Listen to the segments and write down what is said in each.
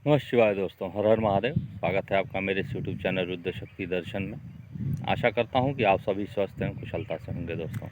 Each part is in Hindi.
नमः शिवाय दोस्तों, हर हर महादेव। स्वागत है आपका मेरे इस यूट्यूब चैनल रुद्र शक्ति दर्शन में। आशा करता हूं कि आप सभी स्वस्थ हैं, कुशलता से होंगे। दोस्तों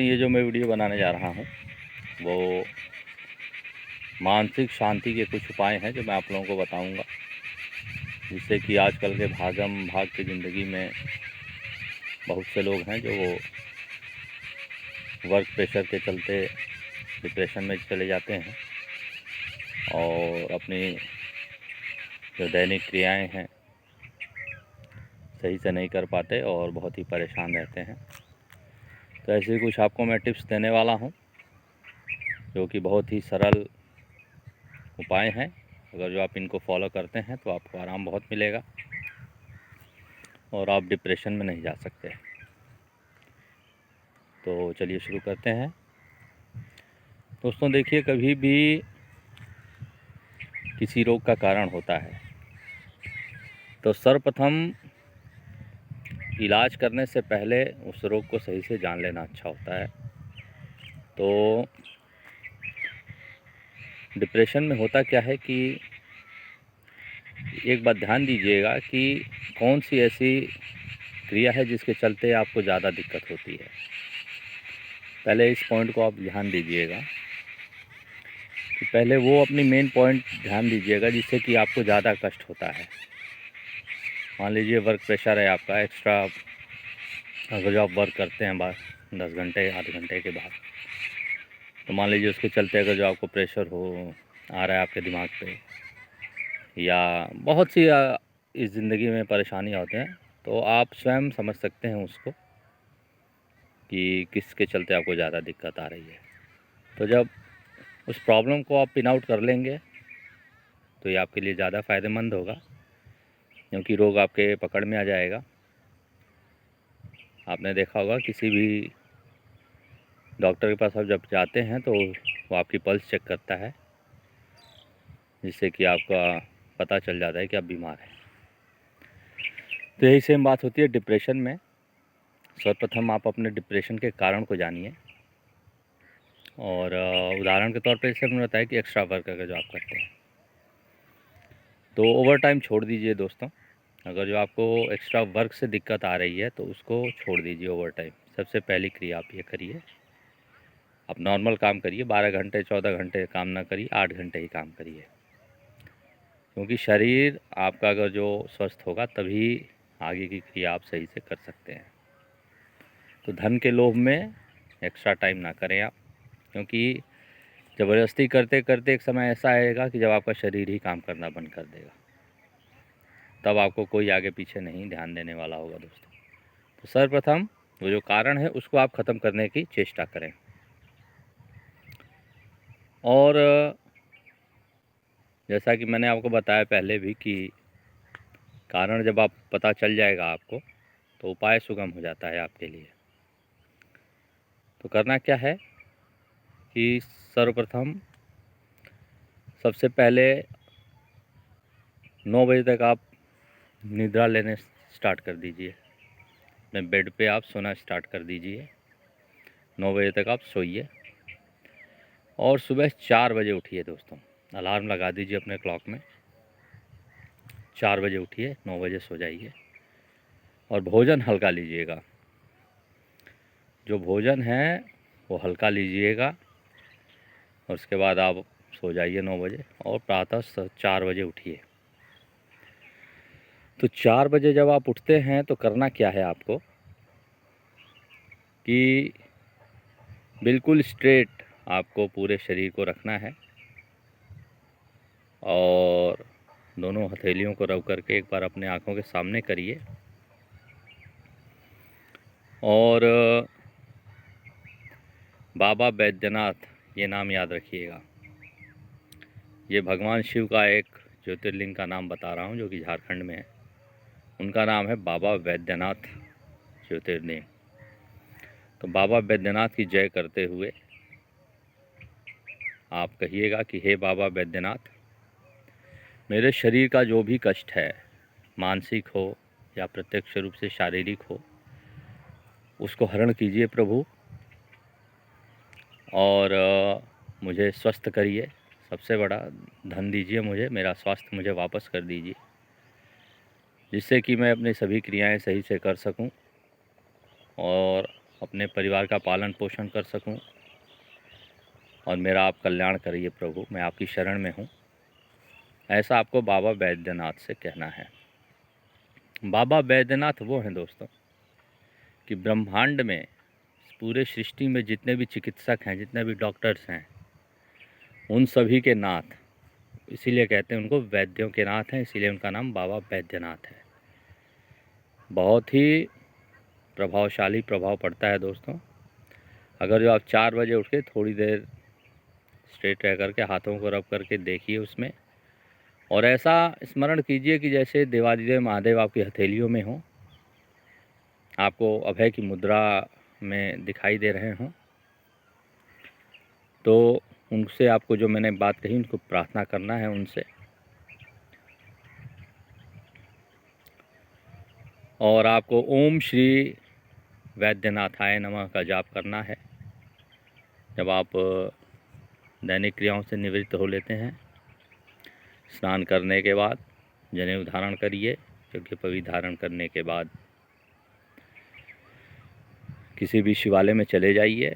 ये जो मैं वीडियो बनाने जा रहा हूं वो मानसिक शांति के कुछ उपाय हैं जो मैं आप लोगों को बताऊंगा, जिससे कि आजकल के भागम भाग की ज़िंदगी में बहुत से लोग हैं जो वो वर्क प्रेशर के चलते डिप्रेशन में चले जाते हैं और अपनी जो दैनिक क्रियाएं हैं सही से नहीं कर पाते और बहुत ही परेशान रहते हैं। तो ऐसे ही कुछ आपको मैं टिप्स देने वाला हूं जो कि बहुत ही सरल उपाय हैं। अगर जो आप इनको फॉलो करते हैं तो आपको आराम बहुत मिलेगा और आप डिप्रेशन में नहीं जा सकते। तो चलिए शुरू करते हैं। दोस्तों देखिए, कभी भी किसी रोग का कारण होता है तो सर्वप्रथम इलाज करने से पहले उस रोग को सही से जान लेना अच्छा होता है। तो डिप्रेशन में होता क्या है कि एक बात ध्यान दीजिएगा कि कौन सी ऐसी क्रिया है जिसके चलते आपको ज़्यादा दिक्कत होती है। पहले इस पॉइंट को आप ध्यान दीजिएगा कि पहले वो अपनी मेन पॉइंट ध्यान दीजिएगा जिससे कि आपको ज़्यादा कष्ट होता है। मान लीजिए वर्क प्रेशर है आपका एक्स्ट्रा, अगर जो आप वर्क करते हैं 10 घंटे आधे घंटे के बाद, तो मान लीजिए उसके चलते अगर जो आपको प्रेशर हो आ रहा है आपके दिमाग पे, या बहुत सी इस ज़िंदगी में परेशानियाँ होते हैं, तो आप स्वयं समझ सकते हैं उसको कि किसके चलते आपको ज़्यादा दिक्कत आ रही है। तो जब उस प्रॉब्लम को आप पिन आउट कर लेंगे तो ये आपके लिए ज़्यादा फ़ायदेमंद होगा, क्योंकि रोग आपके पकड़ में आ जाएगा। आपने देखा होगा किसी भी डॉक्टर के पास आप जब जाते हैं तो वो आपकी पल्स चेक करता है, जिससे कि आपका पता चल जाता है कि आप बीमार हैं। तो यही सेम बात होती है डिप्रेशन में। सर्वप्रथम आप अपने डिप्रेशन के कारण को जानिए। और उदाहरण के तौर पे जैसे मैंने बताया कि एक्स्ट्रा वर्क अगर जो आप करते हैं तो ओवर टाइम छोड़ दीजिए दोस्तों। अगर जो आपको एक्स्ट्रा वर्क से दिक्कत आ रही है तो उसको छोड़ दीजिए ओवर टाइम। सबसे पहली क्रिया आप ये करिए, आप नॉर्मल काम करिए। 12 घंटे 14 घंटे काम ना करिए, 8 घंटे ही काम करिए, क्योंकि शरीर आपका अगर जो स्वस्थ होगा तभी आगे की क्रिया आप सही से कर सकते हैं। तो धन के लोभ में एक्स्ट्रा टाइम ना करें आप, क्योंकि ज़बरदस्ती करते करते एक समय ऐसा आएगा कि जब आपका शरीर ही काम करना बंद कर देगा, तब आपको कोई आगे पीछे नहीं ध्यान देने वाला होगा दोस्तों। तो सर्वप्रथम वो जो कारण है उसको आप ख़त्म करने की चेष्टा करें। और जैसा कि मैंने आपको बताया पहले भी कि कारण जब आप पता चल जाएगा आपको तो उपाय सुगम हो जाता है आपके लिए। तो करना क्या है कि सर्वप्रथम सबसे पहले 9 बजे तक आप निद्रा लेने स्टार्ट कर दीजिए। अपने बेड पे आप सोना स्टार्ट कर दीजिए। 9 बजे तक आप सोइए और सुबह 4 बजे उठिए दोस्तों। अलार्म लगा दीजिए अपने क्लॉक में, 4 बजे उठिए, 9 बजे सो जाइए। और भोजन हल्का लीजिएगा। जो भोजन है वो हल्का लीजिएगा और उसके बाद आप सो जाइए 9 बजे और प्रातः 4 बजे उठिए। तो 4 बजे जब आप उठते हैं तो करना क्या है आपको कि बिल्कुल स्ट्रेट आपको पूरे शरीर को रखना है और दोनों हथेलियों को रब करके एक बार अपने आँखों के सामने करिए। और बाबा बैद्यनाथ ये नाम याद रखिएगा। ये भगवान शिव का एक ज्योतिर्लिंग का नाम बता रहा हूँ जो कि झारखंड में है। उनका नाम है बाबा बैद्यनाथ ज्योतिर्लिंग। तो बाबा बैद्यनाथ की जय करते हुए आप कहिएगा कि हे बाबा बैद्यनाथ, मेरे शरीर का जो भी कष्ट है, मानसिक हो या प्रत्यक्ष रूप से शारीरिक हो, उसको हरण कीजिए प्रभु और मुझे स्वस्थ करिए, सबसे बड़ा धन दीजिए मुझे, मेरा स्वास्थ्य मुझे वापस कर दीजिए, जिससे कि मैं अपनी सभी क्रियाएं सही से कर सकूं और अपने परिवार का पालन पोषण कर सकूं, और मेरा आप कल्याण करिए प्रभु, मैं आपकी शरण में हूं। ऐसा आपको बाबा वैद्यनाथ से कहना है। बाबा वैद्यनाथ वो हैं दोस्तों कि ब्रह्मांड में, पूरे सृष्टि में जितने भी चिकित्सक हैं, जितने भी डॉक्टर्स हैं, उन सभी के नाथ, इसीलिए कहते हैं उनको वैद्यों के नाथ हैं, इसीलिए उनका नाम बाबा वैद्यनाथ है। बहुत ही प्रभावशाली प्रभाव पड़ता है दोस्तों। अगर जो आप 4 बजे उठ के थोड़ी देर स्ट्रेट रह करके हाथों को रब करके देखिए उसमें, और ऐसा स्मरण कीजिए कि जैसे देवादिदेव महादेव आपकी हथेलियों में हों, आपको अभय की मुद्रा में दिखाई दे रहे हों, तो उनसे आपको जो मैंने बात कही उनको प्रार्थना करना है उनसे, और आपको ओम श्री वैद्यनाथाय नमः का जाप करना है। जब आप दैनिक क्रियाओं से निवृत्त हो लेते हैं, स्नान करने के बाद जनेऊ धारण करिए, क्योंकि पवित्र धारण करने के बाद किसी भी शिवालय में चले जाइए,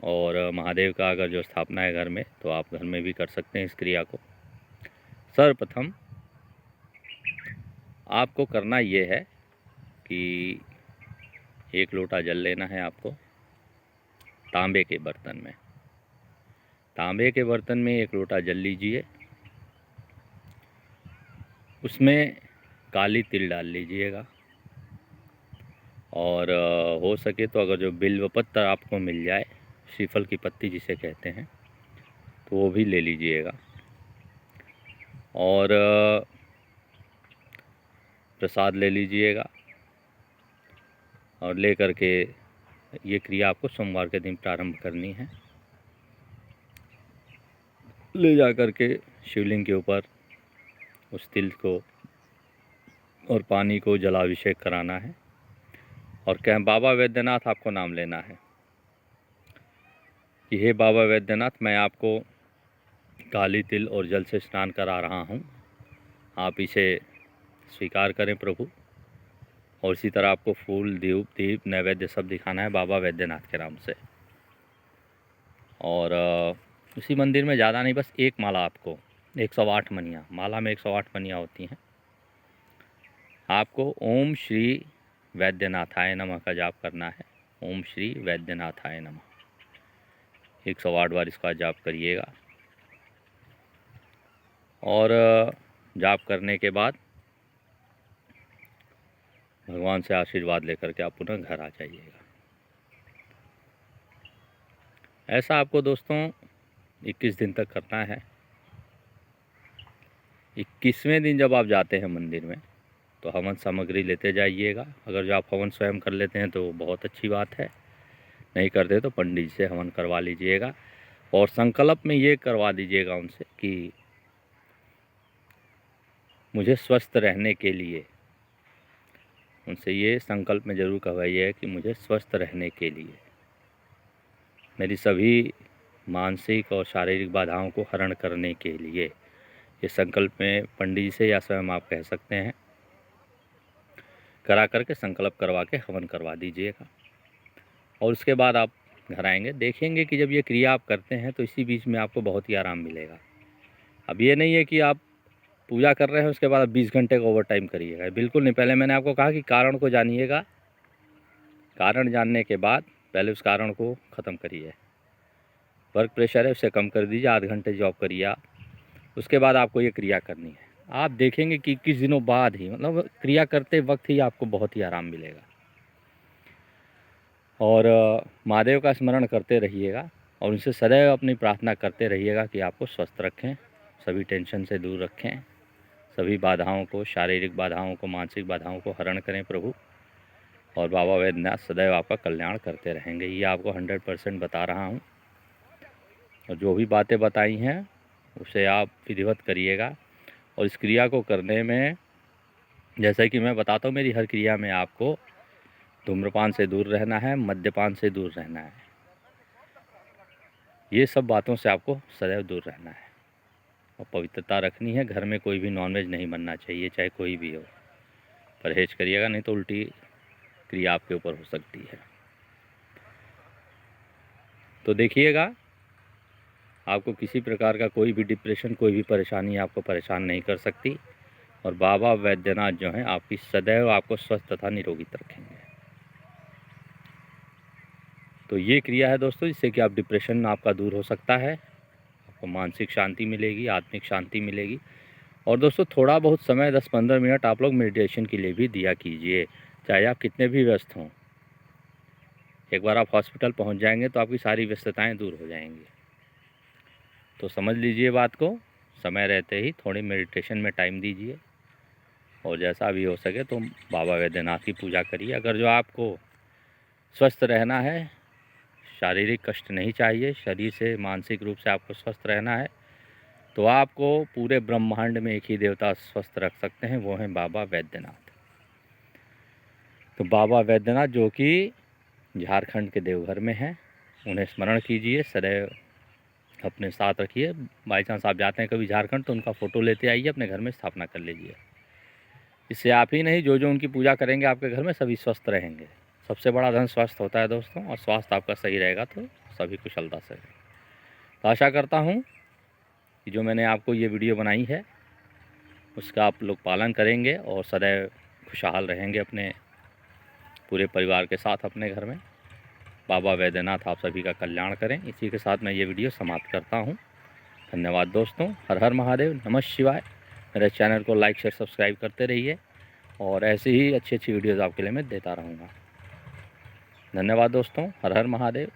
और महादेव का अगर जो स्थापना है घर में, तो आप घर में भी कर सकते हैं इस क्रिया को। सर्वप्रथम आपको करना ये है कि 1 लोटा जल लेना है आपको तांबे के बर्तन में। तांबे के बर्तन में 1 लोटा जल लीजिए, उसमें काली तिल डाल लीजिएगा, और हो सके तो अगर जो बिल्व पत्र आपको मिल जाए, श्रीफल की पत्ती जिसे कहते हैं, तो वो भी ले लीजिएगा, और प्रसाद ले लीजिएगा, और ले करके ये क्रिया आपको सोमवार के दिन प्रारंभ करनी है। ले जा करके शिवलिंग के ऊपर उस तिल को और पानी को जलाभिषेक कराना है, और क्या बाबा वैद्यनाथ आपको नाम लेना है कि हे बाबा वैद्यनाथ, मैं आपको काली तिल और जल से स्नान करा रहा हूँ, आप इसे स्वीकार करें प्रभु। और इसी तरह आपको फूल, दीप नैवेद्य सब दिखाना है बाबा वैद्यनाथ के नाम से। और उसी मंदिर में ज़्यादा नहीं, बस 1 माला आपको 108 मनियाँ, माला में 108 मनियाँ होती हैं, आपको ओम श्री वैद्यनाथाय नमः का जाप करना है। ओम श्री वैद्यनाथाय नमः 108 बार इसका जाप करिएगा, और जाप करने के बाद भगवान से आशीर्वाद लेकर के आप पुनः घर आ जाइएगा। ऐसा आपको दोस्तों 21 दिन तक करना है। 21वें दिन जब आप जाते हैं मंदिर में, तो हवन सामग्री लेते जाइएगा। अगर जो आप हवन स्वयं कर लेते हैं तो बहुत अच्छी बात है, नहीं करते तो पंडित से हवन करवा लीजिएगा, और संकल्प में ये करवा दीजिएगा उनसे कि मुझे स्वस्थ रहने के लिए, उनसे ये संकल्प में ज़रूर कहवाइए कि मुझे स्वस्थ रहने के लिए, मेरी सभी मानसिक और शारीरिक बाधाओं को हरण करने के लिए, ये संकल्प में पंडित जी से या स्वयं आप कह सकते हैं, करा करके संकल्प करवा के हवन करवा दीजिएगा। और उसके बाद आप घर आएंगे, देखेंगे कि जब ये क्रिया आप करते हैं तो इसी बीच में आपको बहुत ही आराम मिलेगा। अब ये नहीं है कि आप पूजा कर रहे हैं उसके बाद 20 घंटे का ओवर टाइम करिएगा, बिल्कुल नहीं। पहले मैंने आपको कहा कि कारण को जानिएगा, कारण जानने के बाद पहले उस कारण को ख़त्म करिए। वर्क प्रेशर है उसे कम कर दीजिए, 8 घंटे जॉब करिए आप, उसके बाद आपको ये क्रिया करनी है। आप देखेंगे कि 21 दिनों बाद ही, मतलब क्रिया करते वक्त ही आपको बहुत ही आराम मिलेगा। और महादेव का स्मरण करते रहिएगा, और उनसे सदैव अपनी प्रार्थना करते रहिएगा कि आपको स्वस्थ रखें, सभी टेंशन से दूर रखें, सभी बाधाओं को, शारीरिक बाधाओं को, मानसिक बाधाओं को हरण करें प्रभु। और बाबा वैद्यनाथ सदैव आपका कल्याण करते रहेंगे, ये आपको 100% बता रहा हूँ। और जो भी बातें बताई हैं उसे आप विधिवत करिएगा। और इस क्रिया को करने में, जैसा कि मैं बताता हूँ, मेरी हर क्रिया में आपको धूम्रपान से दूर रहना है, मद्यपान से दूर रहना है, ये सब बातों से आपको सदैव दूर रहना है और पवित्रता रखनी है। घर में कोई भी नॉनवेज नहीं बनना चाहिए, चाहे कोई भी हो। परहेज करिएगा, नहीं तो उल्टी क्रिया आपके ऊपर हो सकती है। तो देखिएगा, आपको किसी प्रकार का कोई भी डिप्रेशन, कोई भी परेशानी आपको परेशान नहीं कर सकती। और बाबा वैद्यनाथ जो हैं आपकी सदैव आपको स्वस्थ तथा निरोगित रखेंगे। तो ये क्रिया है दोस्तों, जिससे कि आप डिप्रेशन आपका दूर हो सकता है, आपको मानसिक शांति मिलेगी, आत्मिक शांति मिलेगी। और दोस्तों थोड़ा बहुत समय 10-15 मिनट आप लोग मेडिटेशन के लिए भी दिया कीजिए, चाहे आप कितने भी व्यस्त हों। एक बार आप हॉस्पिटल पहुंच जाएंगे तो आपकी सारी व्यस्तताएं दूर हो जाएंगी। तो समझ लीजिए बात को, समय रहते ही थोड़ी मेडिटेशन में टाइम दीजिए और जैसा भी हो सके तो बाबा वैद्यनाथ की पूजा करिए। अगर जो आपको स्वस्थ रहना है, शारीरिक कष्ट नहीं चाहिए, शरीर से मानसिक रूप से आपको स्वस्थ रहना है, तो आपको पूरे ब्रह्मांड में एक ही देवता स्वस्थ रख सकते हैं, वो हैं बाबा वैद्यनाथ। तो बाबा वैद्यनाथ जो कि झारखंड के देवघर में हैं, उन्हें स्मरण कीजिए, सदैव अपने साथ रखिए। बाई चांस आप जाते हैं कभी झारखंड तो उनका फ़ोटो लेते आइए, अपने घर में स्थापना कर लीजिए। इससे आप ही नहीं, जो जो उनकी पूजा करेंगे आपके घर में सभी स्वस्थ रहेंगे। सबसे बड़ा धन स्वास्थ्य होता है दोस्तों, और स्वास्थ्य आपका सही रहेगा तो सभी कुशलता से। तो आशा करता हूँ कि जो मैंने आपको ये वीडियो बनाई है उसका आप लोग पालन करेंगे और सदैव खुशहाल रहेंगे अपने पूरे परिवार के साथ अपने घर में। बाबा वैद्यनाथ आप सभी का कल्याण करें। इसी के साथ मैं ये वीडियो समाप्त करता हूँ। धन्यवाद दोस्तों। हर हर महादेव, नमः शिवाय। मेरे चैनल को लाइक शेयर सब्सक्राइब करते रहिए और ऐसे ही अच्छी अच्छी वीडियोज़ आपके लिए मैं देता रहूँगा। धन्यवाद दोस्तों। हर हर महादेव।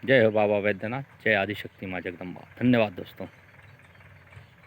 जय हो बाबा वैद्यनाथ, जय आदिशक्ति माँ जगदम्बा। धन्यवाद दोस्तों।